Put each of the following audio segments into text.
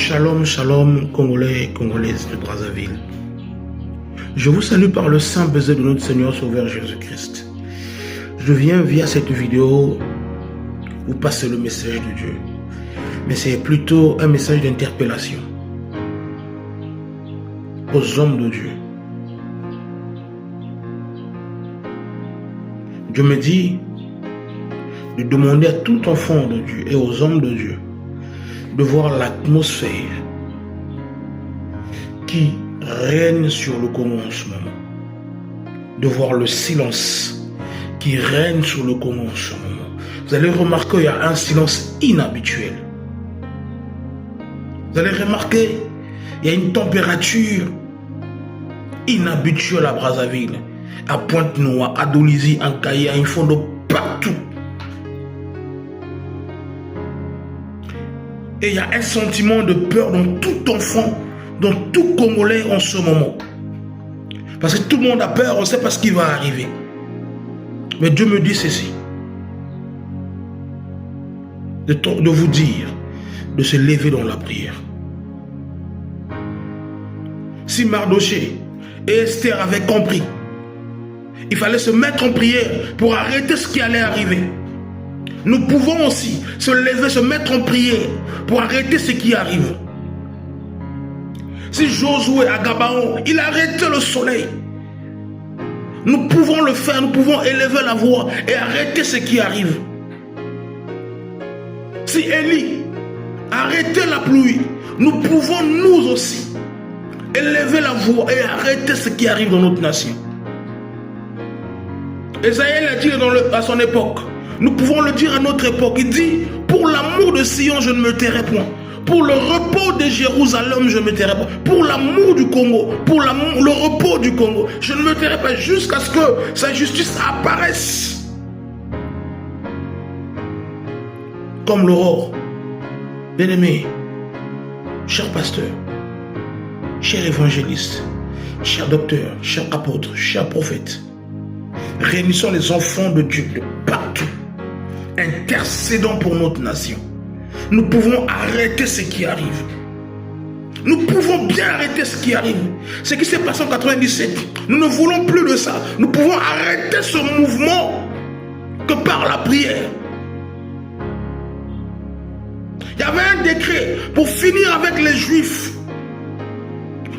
Shalom, shalom, Congolais et Congolaises de Brazzaville. Je vous salue par le saint baiser de notre Seigneur Sauveur Jésus-Christ. Je viens via cette vidéo vous passer le message de Dieu. Mais c'est plutôt un message d'interpellation aux hommes de Dieu. Dieu me dit de demander à tout enfant de Dieu et aux hommes de Dieu de voir l'atmosphère qui règne sur le Congo en ce moment, de voir le silence qui règne sur le Congo en ce moment. Vous allez remarquer qu'il y a un silence inhabituel. Vous allez remarquer qu'il y a une température inhabituelle à Brazzaville, à Pointe-Noire, à Dolisie, à Kaye, à Infondo, partout. Et il y a un sentiment de peur dans tout enfant, dans tout Congolais en ce moment. Parce que tout le monde a peur, on ne sait pas ce qui va arriver. Mais Dieu me dit ceci. De vous dire de se lever dans la prière. Si Mardoché et Esther avaient compris, il fallait se mettre en prière pour arrêter ce qui allait arriver. Nous pouvons aussi se lever, se mettre en prière pour arrêter ce qui arrive. Si Josué à Gabaon, il a arrêté le soleil, nous pouvons le faire, nous pouvons élever la voix et arrêter ce qui arrive. Si Élie a arrêté la pluie, nous pouvons nous aussi élever la voix et arrêter ce qui arrive dans notre nation. Esaïe l'a dit à son époque. Nous pouvons le dire à notre époque. Il dit, pour l'amour de Sion, je ne me tairai point. Pour le repos de Jérusalem, je ne me tairai pas. Pour l'amour du Congo, pour le repos du Congo, je ne me tairai pas jusqu'à ce que sa justice apparaisse. Comme l'aurore. Bien-aimé, cher pasteur, cher évangéliste, cher docteur, cher apôtre, cher prophète, réunissons les enfants de Dieu de partout, intercédons pour notre nation. Nous pouvons arrêter ce qui arrive. Nous pouvons bien arrêter ce qui arrive. Ce qui s'est passé en 97, nous ne voulons plus de ça. Nous pouvons arrêter ce mouvement que par la prière. Il y avait un décret pour finir avec les Juifs.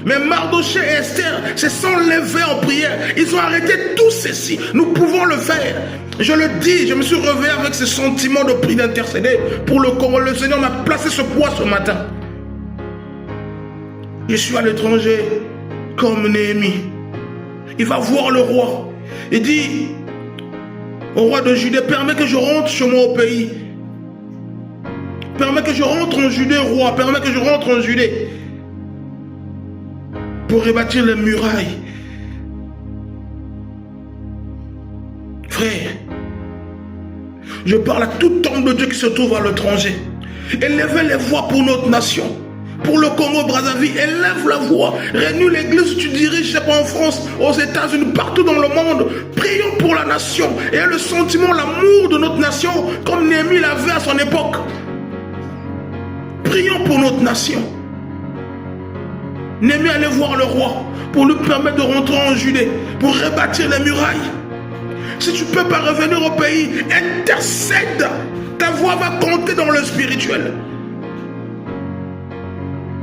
Mais Mardoché et Esther se sont levés en prière. Ils ont arrêté tout ceci. Nous pouvons le faire. Je le dis, je me suis réveillé avec ce sentiment de prier, d'intercéder pour le Congo. Le Seigneur m'a placé ce poids ce matin. Je suis à l'étranger comme Néhémie. Il va voir le roi. Il dit au roi de Judée, permets que je rentre chez moi au pays. Permets que je rentre en Judée, roi. Permets que je rentre en Judée. Pour rebâtir les murailles. Frère, je parle à tout homme de Dieu qui se trouve à l'étranger. Élevez les voix pour notre nation. Pour le Congo-Brazzaville, élève la voix. Réunis l'église où tu diriges, je ne sais pas, en France, aux États-Unis, partout dans le monde. Prions pour la nation. Et le sentiment, l'amour de notre nation, comme Néhémie l'avait à son époque. Prions pour notre nation. Néhémie allait voir le roi pour lui permettre de rentrer en Judée, pour rebâtir les murailles. Si tu ne peux pas revenir au pays, intercède. Ta voix va compter dans le spirituel.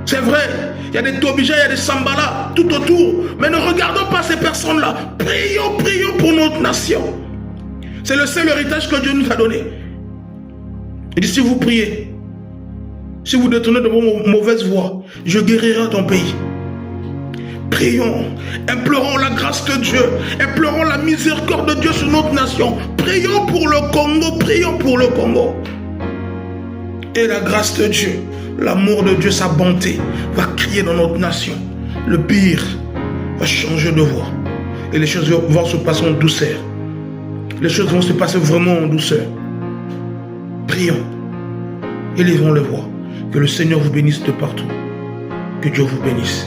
C'est vrai, il y a des Tobija, il y a des Sambala tout autour. Mais ne regardons pas ces personnes-là. Prions, prions pour notre nation. C'est le seul héritage que Dieu nous a donné. Il dit, si vous priez, si vous détournez de vos mauvaises voies, je guérirai ton pays. Prions, implorons la grâce de Dieu, implorons la miséricorde de Dieu sur notre nation. Prions pour le Congo, prions pour le Congo. Et la grâce de Dieu, l'amour de Dieu, sa bonté, va crier dans notre nation. Le pire va changer de voix. Et les choses vont se passer en douceur. Les choses vont se passer vraiment en douceur. Prions, élevons les voix. Que le Seigneur vous bénisse de partout. Que Dieu vous bénisse.